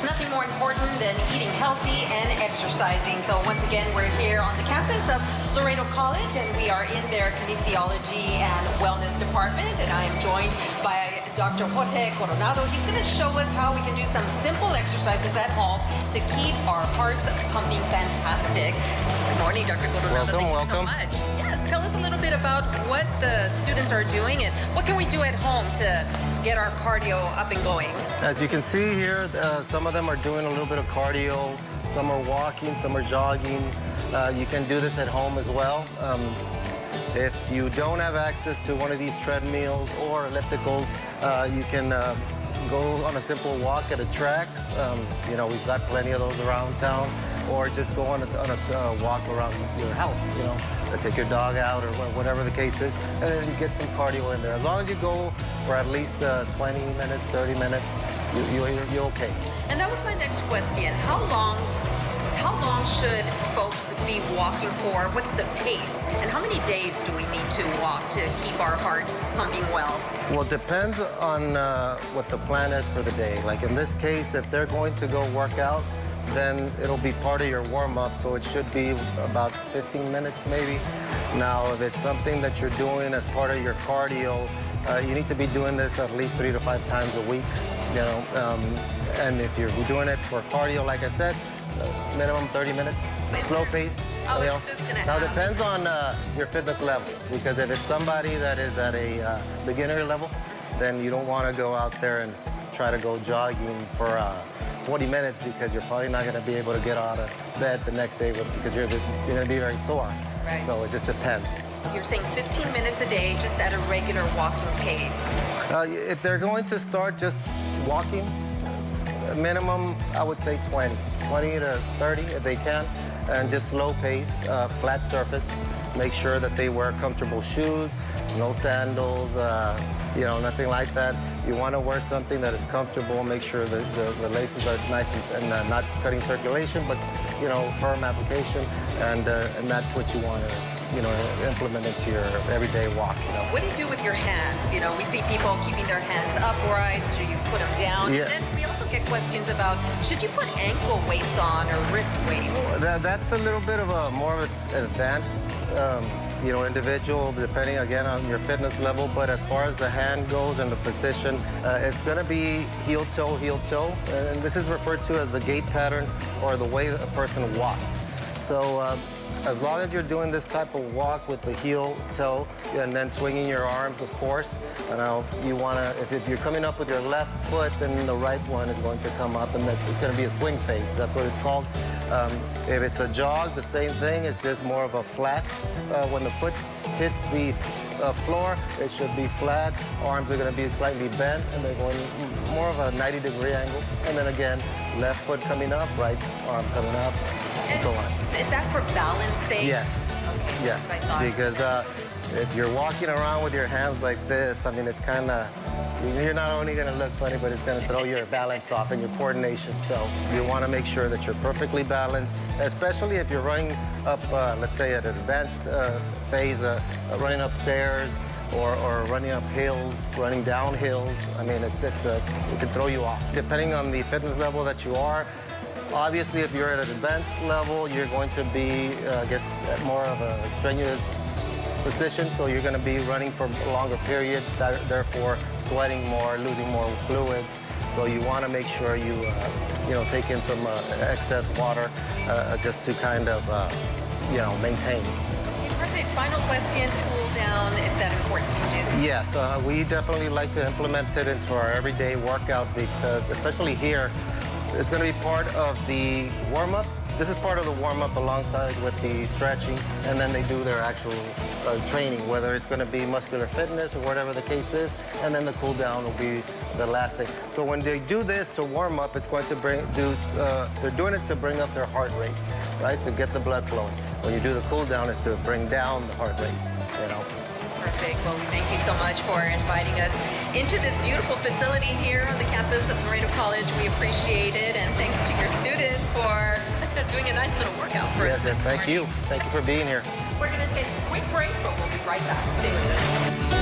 nothing more important than eating healthy and exercising. So once again, we're here on the campus of Laredo College, and we are in their kinesiology and wellness department, and I am joined by Dr. Jorge Coronado. He's going to show us how we can do some simple exercises at home to keep our hearts pumping fantastic. Good morning, Dr. Coronado. Thank you so much. Yes, tell us a little bit about what the students are doing and what can we do at home to get our cardio up and going. As you can see here, some of them are doing a little bit of cardio, some are walking, some are jogging. You can do this at home as well. If you don't have access to one of these treadmills or ellipticals, you can go on a simple walk at a track. You know, we've got plenty of those around town. Or just go on a walk around your house, you know, or take your dog out or whatever the case is, and then you get some cardio in there. As long as you go for at least 20 minutes, 30 minutes, you're okay. And that was my next question. How long should folks be walking for? What's the pace? And how many days do we need to walk to keep our heart pumping well? Well, it depends on what the plan is for the day. Like in this case, if they're going to go work out, then it'll be part of your warm-up, so it should be about 15 minutes maybe. Now, if it's something that you're doing as part of your cardio, you need to be doing this at least 3 to 5 times a week, you know. And if you're doing it for cardio, like I said, minimum 30 minutes, slow pace. I was just gonna ask. Now, it depends on your fitness level, because if it's somebody that is at a beginner level, then you don't want to go out there and try to go jogging for 40 minutes, because you're probably not going to be able to get out of bed the next day because you're going to be very sore. Right. So it just depends. You're saying 15 minutes a day just at a regular walking pace. If they're going to start just walking, minimum, I would say 20 to 30 if they can, and just slow pace, flat surface. Make sure that they wear comfortable shoes, no sandals, you know, nothing like that. You want to wear something that is comfortable. Make sure that the laces are nice and not cutting circulation, but, you know, firm application. And that's what you want to, you know, implement into your everyday walk, you know. What do you do with your hands? You know, we see people keeping their hands upright, so you put them down. Yeah. And then we also get questions about, should you put ankle weights on or wrist weights? That's a little bit of a more of an advanced, you know, individual, depending again on your fitness level. But as far as the hand goes and the position, it's going to be heel toe, and this is referred to as the gait pattern or the way a person walks. So as long as you're doing this type of walk with the heel toe and then swinging your arms, of course, and now you want to, if you're coming up with your left foot, then the right one is going to come up, and it's going to be a swing face. That's what it's called. If it's a jog, the same thing. It's just more of a flat. When the foot hits the floor, it should be flat. Arms are going to be slightly bent, and they're going more of a 90-degree angle. And then again, left foot coming up, right arm coming up, and so on. Is that for balance sake? Yes. Okay, yes. that's what I thought. Because if you're walking around with your hands like this, I mean, it's kind of, you're not only going to look funny, but it's going to throw your balance off and your coordination. So you want to make sure that you're perfectly balanced, especially if you're running up, let's say, at an advanced phase, running up stairs or running up hills, running down hills. I mean, it can throw you off. Depending on the fitness level that you are, obviously, if you're at an advanced level, you're going to be, I guess, at more of a strenuous position, so you're going to be running for a longer period, therefore sweating more, losing more fluids. So you want to make sure you, you know, take in some excess water just to kind of, you know, maintain. Perfect. Final question, cool down, is that important to do? Yes, we definitely like to implement it into our everyday workout because, especially here, it's going to be part of the warm-up. This is part of the warm-up alongside with the stretching, and then they do their actual training, whether it's going to be muscular fitness or whatever the case is, and then the cool-down will be the last thing. So when they do this to warm up, it's going to they're doing it to bring up their heart rate, right, to get the blood flowing. When you do the cool-down, it's to bring down the heart rate, you know. Perfect. Well, we thank you so much for inviting us into this beautiful facility here on the campus of Laredo College. We appreciate it, and thanks to your students for doing a nice little workout for us this morning. Thank you. Thank you for being here. We're going to take a quick break, but we'll be right back. Stay with us.